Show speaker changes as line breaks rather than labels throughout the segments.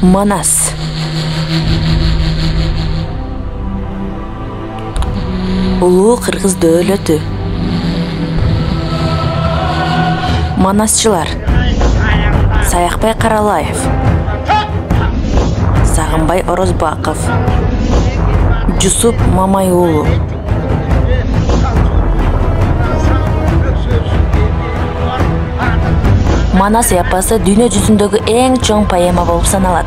Манас. Улуу кыргыз дөөлөтү. Манасчылар. Саякбай Каралаев, Сагынбай Орозбаков, Жусуп Мамайулу. Манас эпосы дүйнө жүзүндөгү эң чоң поэма болуп саналат.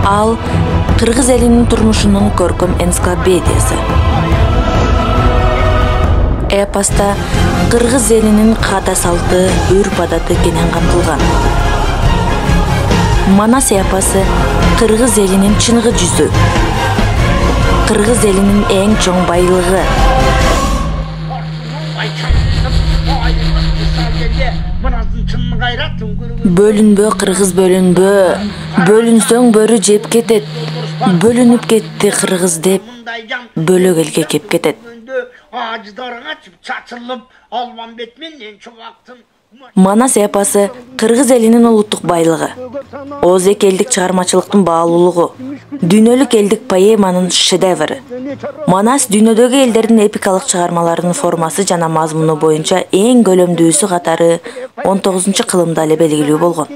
Ал кыргыз элинин турмушунун көркөм энциклопедиясы. Эпоста кыргыз элинин каада салты, үрп-адаты кенен камтылган. Манас эпосы кыргыз элинин чыныгы жүзү. Кыргыз элинин эң чоң байлыгы. Бөлүнбө кыргыз бөлүнбө, бөлүнсөң бөрү жеп кетет. Бөлүнүп кетти кыргыз деп, бөлөк элге кеп кетет. Манас эпосы кыргыз элинин улуттук байлыгы. Озек элдик чыгармачылыктын баалуулугу, дүйнөлүк элдик поэманын шедеври. Манас дүйнөдөгү элдердин эпикалык чыгармаларынын формасы жана мазмуну боюнча эң көлөмдүүсү катары 19-кылымда эле белгилүү болгон.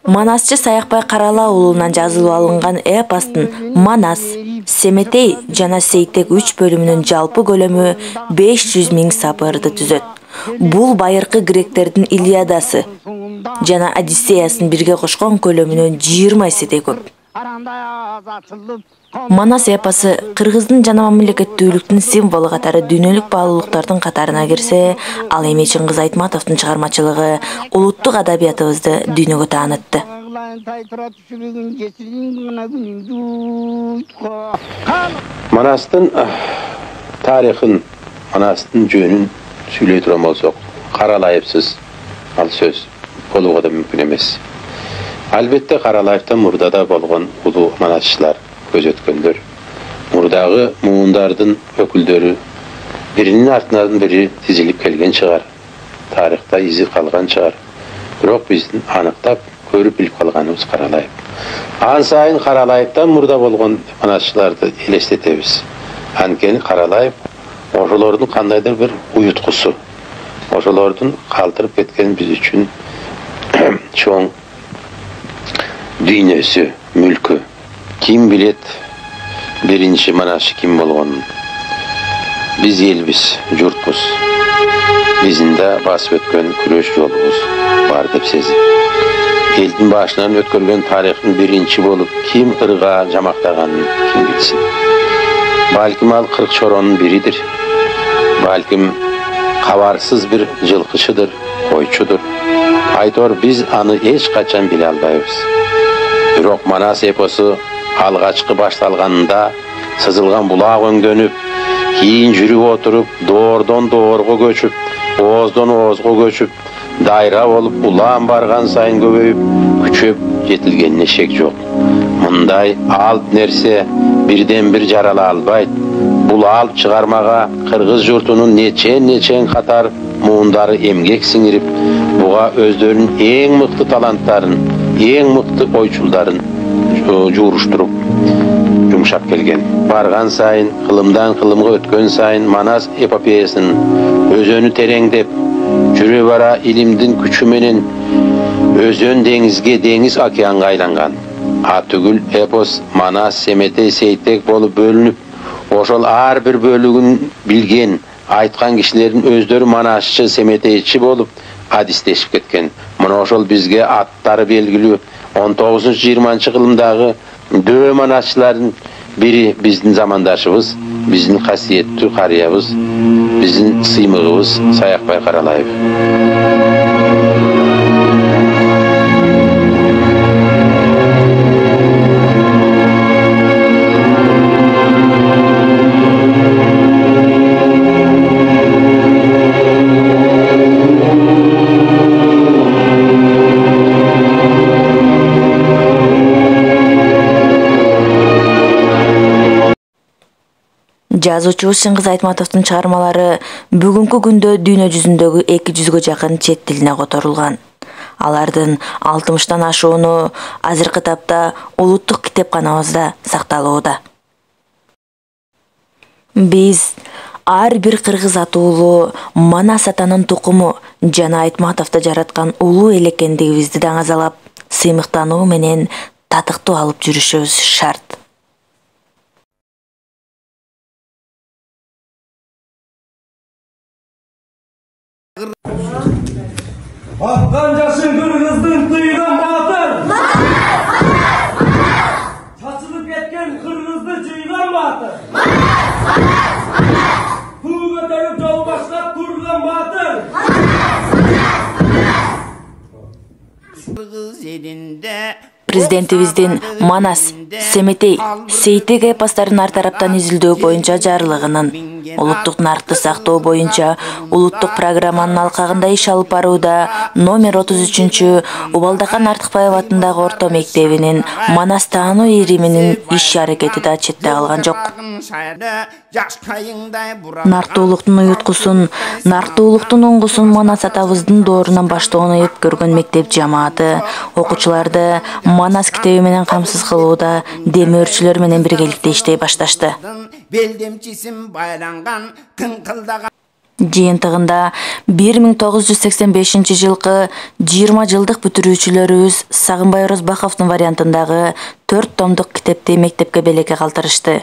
Манасчы Саякбай Карала уулунан жазылып алынган эпостун Манас, Семетей жана Сейтек 3 бөлүмүнүн жалпы көлөмү 500 000 сапырды түзөт. Бул байыркы гректердин Илиадасы жана Одиссеясын бирге кошкон көлөмүнөн 20 эседей көп. Манас эпосы кыргыздын жана мамлекеттүүлүктүн символу катары дүйнөлүк баалуулуктардын катарына кирсе, ал эми Чыңгыз Айтматовдун чыгармачылыгы улуттук адабиятыбызды дүйнөгө таанытты.
Манастын тарихын, Манастын жөнүн сүйлөй турган болсок, Каралаевсиз ал сөз болууга да мүмкүн эмес. Албетте Каралаевден мурдада болгон улуу манасчылар, көз өткөндөр, мурдагы муундардын өкүлдөрү биринин артынан бири тизилип келген чыгар. Тарихта изи калган чыгар. Бирок биздин аныктап көрүп билип калганыбыз Каралаев. Ан сайын Каралаевден мурда болгон манасчыларды элестетебиз. Анткени Каралаев ошолордун кандайдыр бир уюткусу. Ошолордун калтырып кеткен биз үчүн чоң дүйнөсү, мүлкү. Ким билет биринчи манасчы ким болгонун? Биз элбиз, журтпуз. Биздин да басып өткөн күрөш жолубуз бар деп сезим. Элдин башынан өткөргөн тарихтын биринчи болуп ким ырга жамактаганын ким билсин. Балким ал 40 чоронун биридир. Балким кабарсыз бир жылкычыдыр, койчудур. Айтор биз аны эч качан биле албайбыз. Бирок Манас эпосу алгачкы башталганында сызылган булак өңдөнүп, кийин жүрүп отуруп, доордон доорго көчүп, ооздон оозго көчүп, дайра болуп, улам барган сайын көбөйүп, күчөп жетилгенине шек жок. Мындай алып нерсе бирден бир жарала албайт. Бул алып чыгармага кыргыз журтунун нечен катар муундары эмгек сиңирип, буга өздөрүнүн эң мыкты таланттарын, эң мыкты ойчулдарын жууруштуруп жумшап келген. Барган сайын, кылымдан кылымга өткөн сайын Манас эпопеясынын өзөнү тереңдеп, жүрө бара илимдин күчү менен өзөн деңизге, деңиз океанга айланган. Түгүл эпос Манас, Семетей, Сейтек болуп бөлүнүп, ошол ар бир бөлүгүн билген, айткан кишилердин өздөрү манасчы, семетейчи болуп адистешип кеткен. Мына ошол бизге аттары белгилүү 19-20 кылымдагы дөө манасчылардын бири биздин замандашыбыз, биздин касиеттүү карыябыз, биздин сыймыгыбыз Саякбай Каралаев.
Жазуучубуз Чыңгыз Айтматовдун чыгармалары бүгүнкү күндө дүйнө жүзүндөгү 200-гө жакын чет тилине которулган. Алардын 60-тан ашууну азыркы тапта улуттук китепканабызда сакталууда. Биз ар бир кыргыз атуулу Манас атанын тукуму Жана Айтматовду жараткан улуу эл экендигибизди даңазалап, сыймыктануу менен татыктуу алып жүрүшүбүз шарт.
Akkan yaşın kırgızdın kıyıdan batır. Saçılıp etken kırgızdı cıygan batır. Tuğ götürüp yol başlap turgan batır.
Kırgız elinde
Президентибиздин Манас, Семетей, Сейтек эпостарын ар тараптан изилдөө боюнча жарлыгынын, улуттук наркты сактоо боюнча улуттук программанын алкагында иш алып барууда номер 33 Убалдахан Артыкбаев атындагы орто мектебинин Манас таануу ириминин иш аракети да четте калган жок. Нартуулуктун уюткусун, нартуулуктун оңгусун Манас атабыздын доорунан баштоон ыйып көргөн мектеп жамааты окуучуларды Манас китеби менен камсыз кылууда демөөрчүлөр менен биргеликте иштей башташты. Жыйынтыгында 1985 жылкы 20 жылдык бүтүрүүчүлөрүбүз Сагынбай Орозбаковдун вариантындагы 4 томдук китепти мектепке белекке калтырышты.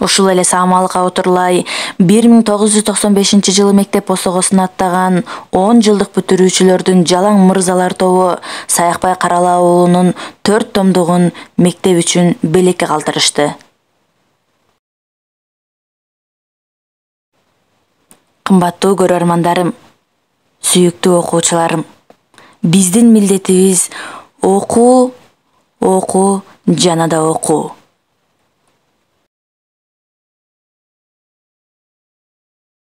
Ушул эле саамалыкка отурлай 1995 жылы мектеп босогосун аттаган 10 жылдык бүтүрүүчүлөрдүн Жалаң мырзалар тобу Саякбай Карала уулунун 4 томдугун мектеп үчүн белекке калтырышты. Кымбаттуу көрөрмандарым, сүйүктүү окуучуларым, биздин милдетибиз окуу, жана да окуу.